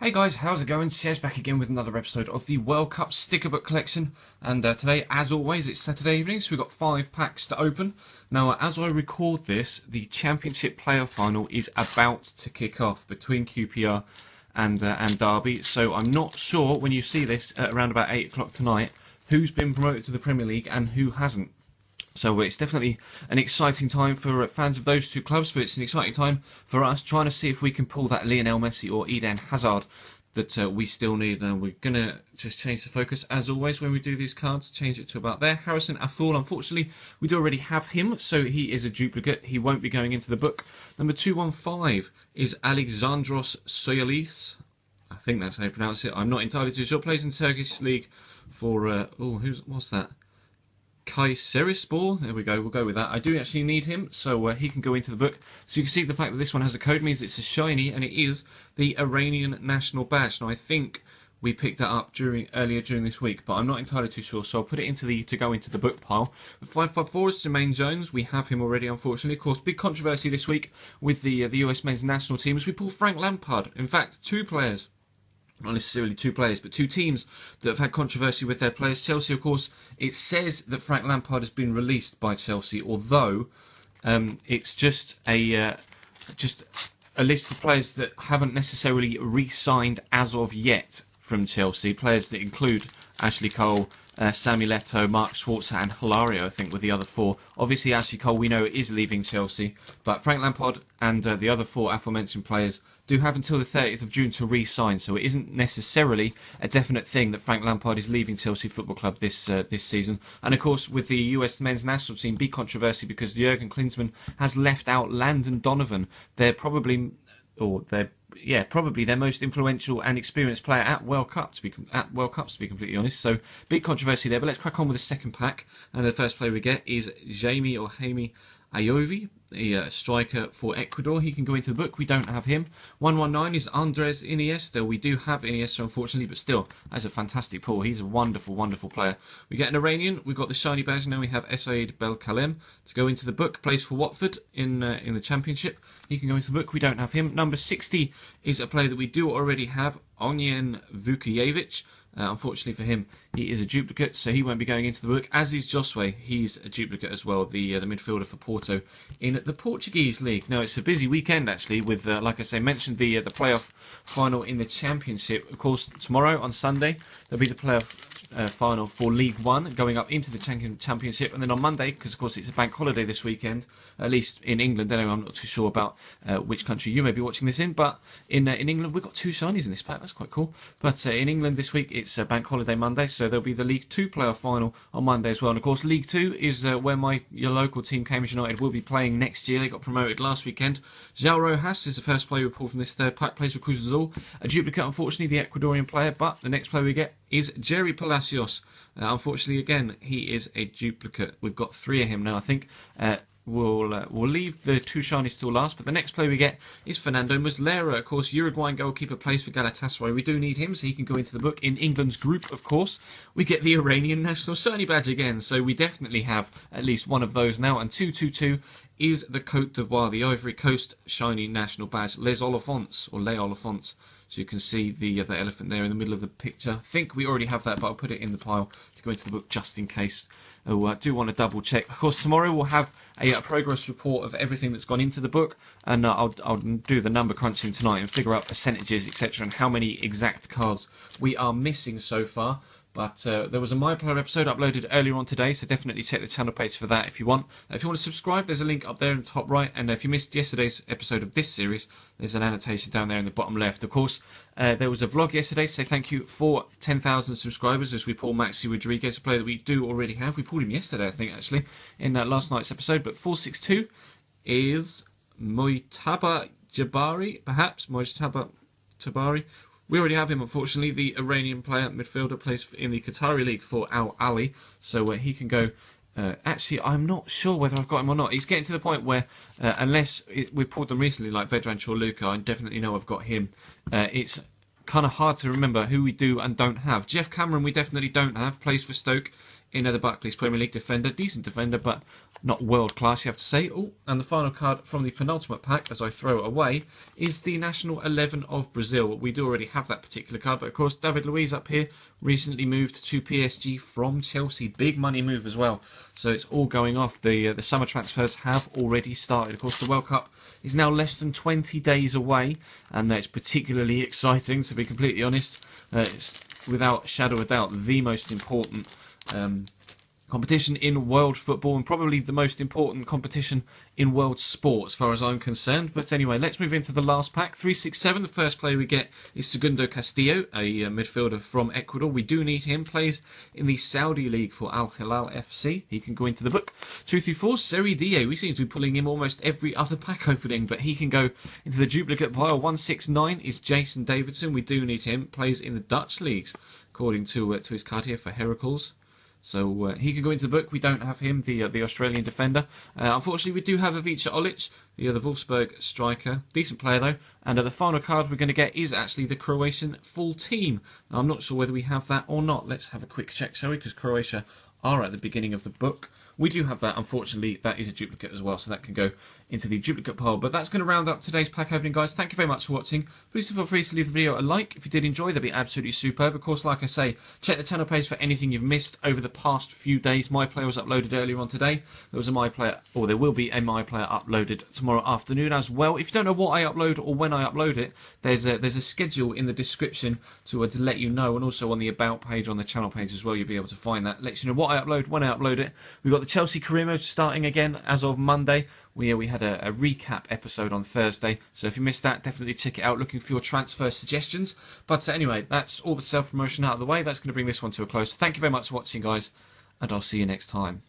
Hey guys, how's it going? Cez back again with another episode of the World Cup Stickerbook collection, and today, as always, it's Saturday evening, so we've got 5 packs to open. Now, as I record this, the Championship Player Final is about to kick off between QPR and Derby, so I'm not sure when you see this at around about 8 o'clock tonight who's been promoted to the Premier League and who hasn't. So it's definitely an exciting time for fans of those two clubs, but it's an exciting time for us trying to see if we can pull that Lionel Messi or Eden Hazard that we still need. And we're going to just change the focus, as always, when we do these cards, change it to about there. Harrison Afful, unfortunately, we do already have him, so he is a duplicate. He won't be going into the book. Number 215 is Alexandros Soyalis. I think that's how you pronounce it. I'm not entirely too sure. Plays in Turkish League for, what's that? Kayserispor, there we go, we'll go with that. I do actually need him, so he can go into the book. So you can see the fact that this one has a code means it's a shiny, and it is the Iranian national badge. Now I think we picked that up earlier during this week, but I'm not entirely too sure, so I'll put it into the to go into the book pile. 554 is Jermaine Jones. We have him already, unfortunately. Of course, big controversy this week with the US men's national team as we pull Frank Lampard. In fact, 2 players. Not necessarily 2 players, but 2 teams that have had controversy with their players. Chelsea, of course, it says that Frank Lampard has been released by Chelsea, although it's just a list of players that haven't necessarily re-signed as of yet from Chelsea. Players that include Ashley Cole, Samuel Eto'o, Mark Schwarzer and Hilario, I think, were the other 4. Obviously, Ashley Cole, we know, is leaving Chelsea, but Frank Lampard and the other 4 aforementioned players do have until the 30th of June to re-sign, so it isn't necessarily a definite thing that Frank Lampard is leaving Chelsea Football Club this season. And of course, with the US men's national team, big controversy because Jurgen Klinsmann has left out Landon Donovan. They're probably their most influential and experienced player at World Cups, to be completely honest. So big controversy there. But let's crack on with the second pack, and the first player we get is Jaime Ayovi, a striker for Ecuador. He can go into the book. We don't have him. 119 is Andres Iniesta. We do have Iniesta, unfortunately, but still, that's a fantastic pull. He's a wonderful, wonderful player. We get an Iranian. We've got the shiny badge. Now we have Esaid Belkalem to go into the book. Plays for Watford in the Championship. He can go into the book. We don't have him. Number 60 is a player that we do already have, Onyen Vukijevic. Unfortunately for him, he is a duplicate, so he won't be going into the book, as is Josue. He's a duplicate as well, the midfielder for Porto in the Portuguese league. Now, it's a busy weekend, actually, with, like I say, mentioned the playoff final in the Championship. Of course, tomorrow, on Sunday, there'll be the playoff final for League One, going up into the Championship, and then on Monday, because of course it's a bank holiday this weekend, at least in England. Anyway, I'm not too sure about which country you may be watching this in, but in England we've got 2 shinies in this pack. That's quite cool. But in England this week it's bank holiday Monday, so there'll be the League 2 playoff final on Monday as well. And of course League 2 is where your local team Cambridge United will be playing next year. They got promoted last weekend. João Rojas is the first player we pulled from this third pack. Plays for Cruz Azul, a duplicate, unfortunately, the Ecuadorian player. But the next player we get is Jerry Palacios. Unfortunately, again, he is a duplicate. We've got 3 of him now, I think. We'll leave the 2 shinies till last, but the next player we get is Fernando Muslera. Of course, Uruguayan goalkeeper, plays for Galatasaray. We do need him, so he can go into the book. In England's group, of course, we get the Iranian national shiny badge again, so we definitely have at least one of those now. And 222 is the Côte d'Ivoire, the Ivory Coast shiny national badge, Les Olifants, or Les Olifants. So you can see the elephant there in the middle of the picture. I think we already have that, but I'll put it in the pile to go into the book just in case. I do want to double check. Of course, tomorrow we'll have a progress report of everything that's gone into the book, and I'll do the number crunching tonight and figure out percentages, etc., and how many exact cards we are missing so far. But there was a My Player episode uploaded earlier on today, so definitely check the channel page for that if you want. If you want to subscribe, there's a link up there in the top right, and if you missed yesterday's episode of this series, there's an annotation down there in the bottom left. Of course, there was a vlog yesterday, so thank you for 10,000 subscribers as we pull Maxi Rodriguez, a player that we do already have. We pulled him yesterday, I think, actually, in last night's episode. But 462 is Mojtaba Jabari, perhaps, Mojtaba Jabari. We already have him, unfortunately. The Iranian player, midfielder, plays in the Qatari league for Al Ahly, so he can go. Actually, I'm not sure whether I've got him or not. He's getting to the point where, unless we've pulled them recently, like Vedran Chorluka, I definitely know I've got him. It's kind of hard to remember who we do and don't have. Jeff Cameron, we definitely don't have. Plays for Stoke in the Barclays Premier League defender. Decent defender, but not world class, you have to say. Oh, and the final card from the penultimate pack, as I throw it away, is the National 11 of Brazil. We do already have that particular card, but of course, David Luiz up here recently moved to PSG from Chelsea. Big money move as well. So it's all going off. The summer transfers have already started. Of course, the World Cup is now less than 20 days away, and it's particularly exciting, to be completely honest. It's without a shadow of a doubt the most important competition in world football, and probably the most important competition in world sport as far as I'm concerned. But anyway, let's move into the last pack. 367, the first player we get is Segundo Castillo, a midfielder from Ecuador. We do need him, plays in the Saudi League for Al Hilal FC. He can go into the book. 234, Seri Die. We seem to be pulling him almost every other pack opening, but he can go into the duplicate pile. 169 is Jason Davidson. We do need him, plays in the Dutch leagues, according to his card here for Heracles. So he can go into the book. We don't have him, the Australian defender. Unfortunately, we do have Ivica Olic, the Wolfsburg striker. Decent player, though. And the final card we're going to get is actually the Croatian full team. Now, I'm not sure whether we have that or not. Let's have a quick check, shall we? Because Croatia are at the beginning of the book. We do have that. Unfortunately, that is a duplicate as well, so that can go into the duplicate pile. But that's going to round up today's pack opening, guys. Thank you very much for watching. Please feel free to leave the video a like if you did enjoy. That'd be absolutely superb. Of course, like I say, check the channel page for anything you've missed over the past few days. My Player was uploaded earlier on today. There was a My Player, or there will be a My Player uploaded tomorrow afternoon as well. If you don't know what I upload or when I upload it, there's a schedule in the description to let you know, and also on the About page on the channel page as well. You'll be able to find that. Lets you know what I upload, when I upload it. We've got the Chelsea career mode starting again as of Monday. We had a recap episode on Thursday, so if you missed that, definitely check it out, looking for your transfer suggestions. But anyway, that's all the self-promotion out of the way. That's going to bring this one to a close. Thank you very much for watching, guys, and I'll see you next time.